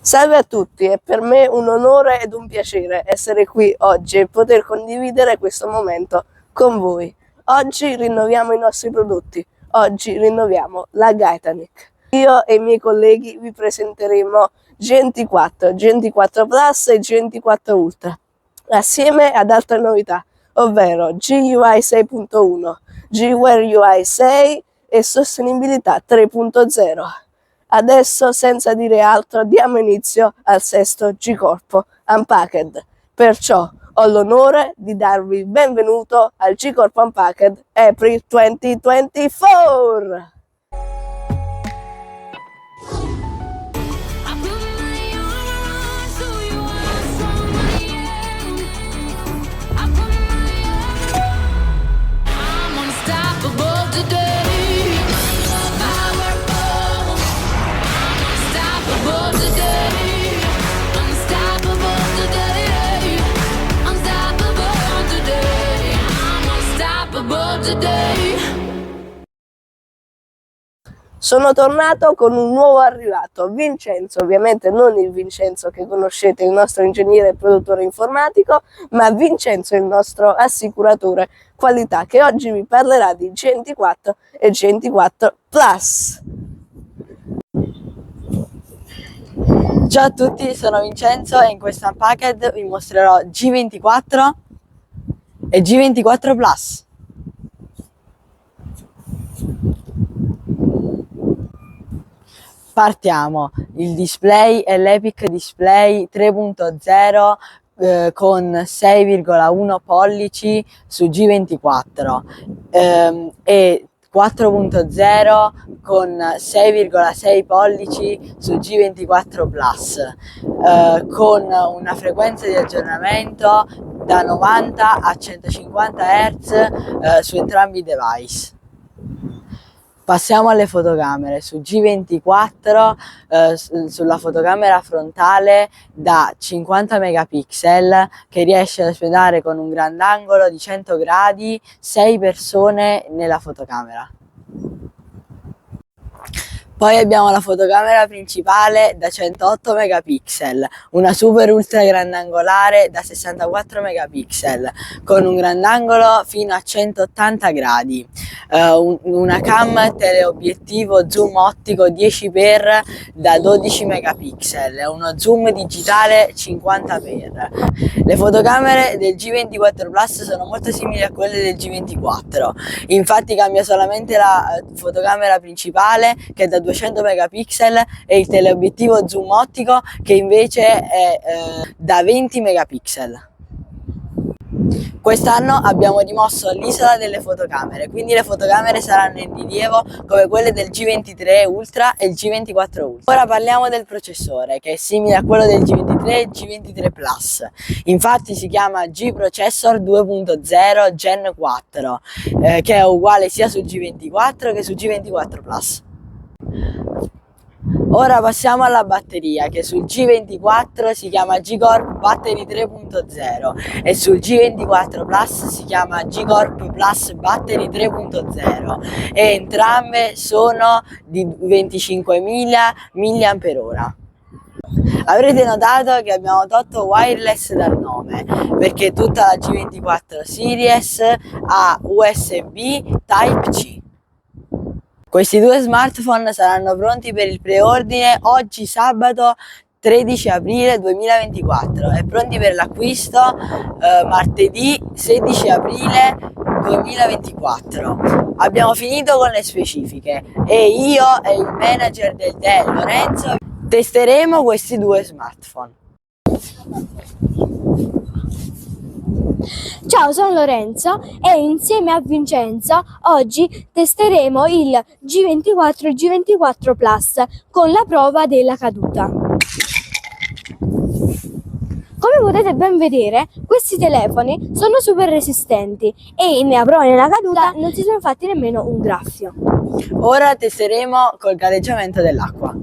Salve a tutti, è per me un onore ed un piacere essere qui oggi e poter condividere questo momento con voi. Oggi rinnoviamo i nostri prodotti, oggi rinnoviamo la Gaetanic. Io e i miei colleghi vi presenteremo G24, G24 Plus e G24 Ultra, assieme ad altre novità, ovvero GUI 6.1, GWare UI 6 e Sostenibilità 3.0. Adesso, senza dire altro, diamo inizio al sesto G-Corpo Unpacked. Perciò ho l'onore di darvi il benvenuto al G-Corpo Unpacked April 2024! Sono tornato con un nuovo arrivato, Vincenzo, ovviamente non il Vincenzo che conoscete, il nostro ingegnere e produttore informatico, ma Vincenzo, il nostro assicuratore qualità, che oggi vi parlerà di G24 e G24 Plus. Ciao a tutti, sono Vincenzo e in questo Unpacked vi mostrerò G24 e G24 Plus. Partiamo, il display è l'Epic Display 3.0 con 6,1 pollici su G24 e 4.0 con 6,6 pollici su G24 Plus con una frequenza di aggiornamento da 90 a 150 Hz su entrambi i device. Passiamo alle fotocamere. Su G24 sulla fotocamera frontale da 50 megapixel che riesce ad ospitare con un grandangolo di 100 gradi 6 persone nella fotocamera. Poi abbiamo la fotocamera principale da 108 megapixel, una super ultra grandangolare da 64 megapixel con un grandangolo fino a 180 gradi, una cam teleobiettivo zoom ottico 10x da 12 megapixel, uno zoom digitale 50x. Le fotocamere del G24 Plus sono molto simili a quelle del G24, infatti cambia solamente la fotocamera principale che è da 200 megapixel e il teleobiettivo zoom ottico che invece è da 20 megapixel. Quest'anno abbiamo rimosso l'isola delle fotocamere, quindi le fotocamere saranno in rilievo come quelle del G23 Ultra e il G24 Ultra. Ora parliamo del processore, che è simile a quello del G23 e G23 Plus. Infatti si chiama G-Processor 2.0 Gen 4, che è uguale sia su G24 che su G24 Plus. Ora passiamo alla batteria, che sul G24 si chiama G-Corp Battery 3.0 e sul G24 Plus si chiama G-Corp Plus Battery 3.0 e entrambe sono di 25.000 mAh. Avrete notato che abbiamo tolto wireless dal nome perché tutta la G24 Series ha USB Type-C. Questi due smartphone saranno pronti per il preordine oggi sabato 13 aprile 2024 e pronti per l'acquisto martedì 16 aprile 2024. Abbiamo finito con le specifiche e io e il manager del Dell, Lorenzo, testeremo questi due smartphone. Ciao, sono Lorenzo e insieme a Vincenzo oggi testeremo il G24 e G24 Plus con la prova della caduta. Come potete ben vedere, questi telefoni sono super resistenti e nella prova della caduta non si sono fatti nemmeno un graffio. Ora testeremo col galleggiamento dell'acqua.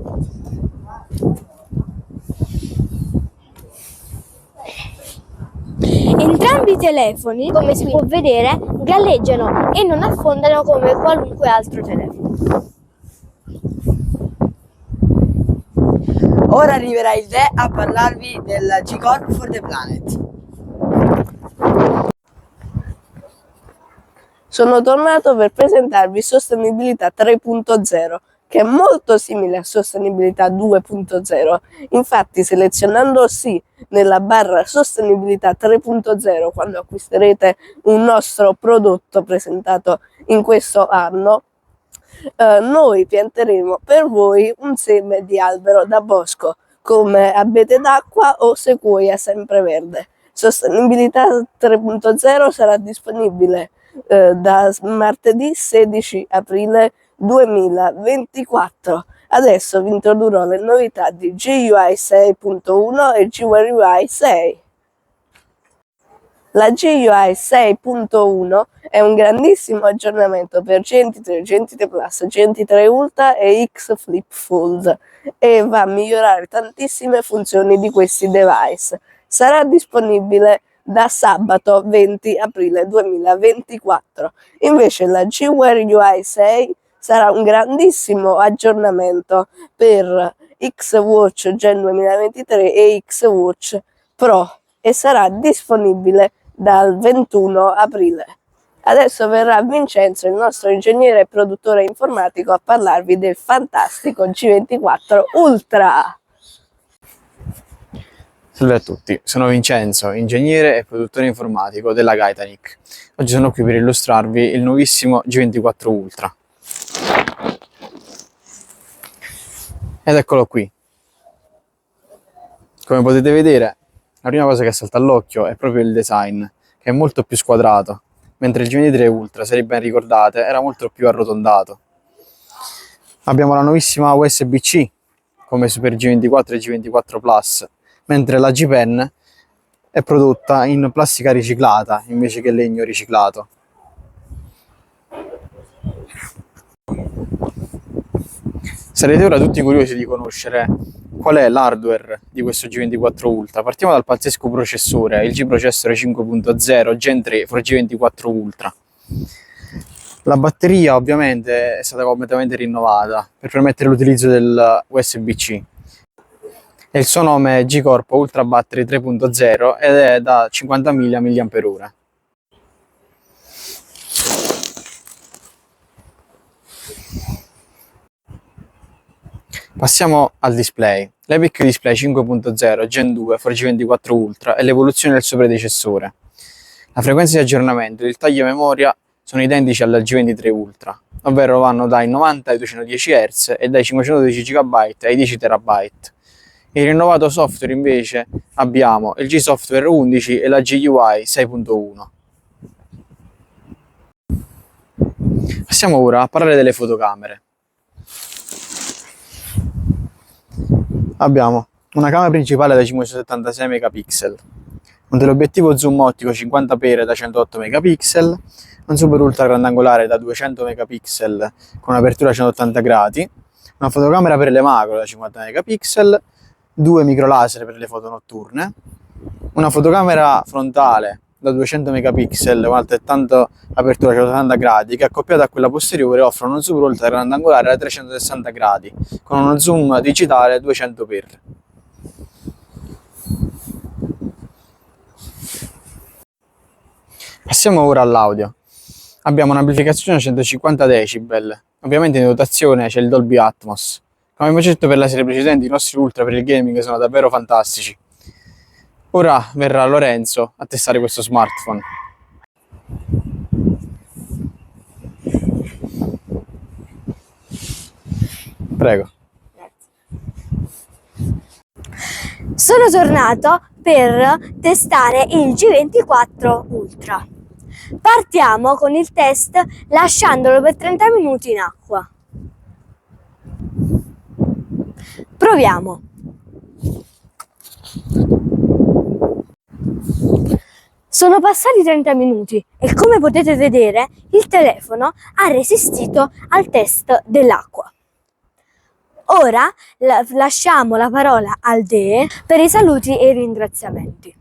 Entrambi i telefoni, come si può vedere, galleggiano e non affondano come qualunque altro telefono. Ora arriverà il De a parlarvi del G-Corp for the Planet. Sono tornato per presentarvi Sostenibilità 3.0, che è molto simile a Sostenibilità 2.0. Infatti, selezionando sì nella barra Sostenibilità 3.0 quando acquisterete un nostro prodotto presentato in questo anno, noi pianteremo per voi un seme di albero da bosco, come abete d'acqua o sequoia sempreverde. Sostenibilità 3.0 sarà disponibile da martedì 16 aprile 2024. Adesso vi introdurrò le novità di GUI 6.1 e GUI 6. La GUI 6.1 è un grandissimo aggiornamento per GT3, GT3 Plus, GT3 Ultra e X Flip Fold e va a migliorare tantissime funzioni di questi device. Sarà disponibile da sabato 20 aprile 2024. Invece la GUI 6 sarà un grandissimo aggiornamento per X-Watch Gen 2023 e X-Watch Pro e sarà disponibile dal 21 aprile. Adesso verrà Vincenzo, il nostro ingegnere e produttore informatico, a parlarvi del fantastico G24 Ultra. Salve a tutti, sono Vincenzo, ingegnere e produttore informatico della Gaetanic. Oggi sono qui per illustrarvi il nuovissimo G24 Ultra. Ed eccolo qui. Come potete vedere, la prima cosa che salta all'occhio è proprio il design, che è molto più squadrato, mentre il G23 Ultra, se ben ricordate, era molto più arrotondato. Abbiamo la nuovissima USB-C, come Super G24 e G24 Plus, mentre la G-Pen è prodotta in plastica riciclata invece che legno riciclato. Sarete ora tutti curiosi di conoscere qual è l'hardware di questo G24 Ultra. Partiamo dal pazzesco processore, il G-Processore 5.0 Gen 3 for G24 Ultra. La batteria ovviamente è stata completamente rinnovata per permettere l'utilizzo del USB-C. E il suo nome è G-Corp Ultra Battery 3.0 ed è da 50.000 mAh. Passiamo al display. L'Epic Display 5.0 Gen 2 for G24 Ultra è l'evoluzione del suo predecessore. La frequenza di aggiornamento e il taglio memoria sono identici al G23 Ultra, ovvero vanno dai 90 ai 210 Hz e dai 512 GB ai 10 TB. Il rinnovato software invece abbiamo il G-Software 11 e la GUI 6.1. Passiamo ora a parlare delle fotocamere. Abbiamo una camera principale da 576 megapixel, un teleobiettivo zoom ottico 50x da 108 megapixel, un super ultra grandangolare da 200 megapixel con un'apertura a 180 gradi, una fotocamera per le macro da 50 megapixel, due micro laser per le foto notturne, una fotocamera frontale da 200 megapixel con altrettanto apertura a 180 gradi che accoppiata a quella posteriore offre un super ultra grandangolare da 360 gradi con uno zoom digitale 200x. Passiamo ora all'audio. Abbiamo un'amplificazione a 150 decibel, ovviamente in dotazione c'è il Dolby Atmos. Come abbiamo detto per la serie precedente, i nostri ultra per il gaming sono davvero fantastici. Ora verrà Lorenzo a testare questo smartphone. Prego. Sono tornato per testare il G24 Ultra. Partiamo con il test lasciandolo per 30 minuti in acqua. Proviamo. Sono passati 30 minuti e come potete vedere il telefono ha resistito al test dell'acqua. Ora lasciamo la parola al De per i saluti e i ringraziamenti.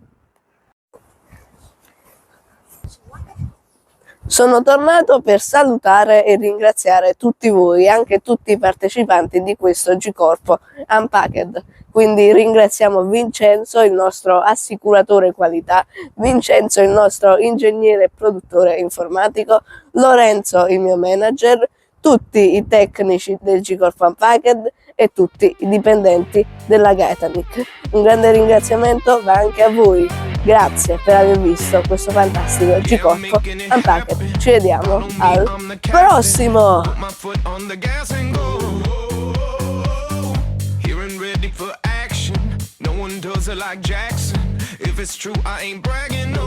Sono tornato per salutare e ringraziare tutti voi, anche tutti i partecipanti di questo G-Corp Unpacked. Quindi ringraziamo Vincenzo, il nostro assicuratore qualità, Vincenzo, il nostro ingegnere e produttore informatico, Lorenzo, il mio manager, tutti i tecnici del G-Corp Unpacked e tutti i dipendenti della Gaetanic. Un grande ringraziamento va anche a voi. Grazie per aver visto questo fantastico G-Corp Unpacked. Ci vediamo al prossimo! For action, no one does it like Jackson. If it's true, I ain't bragging. No.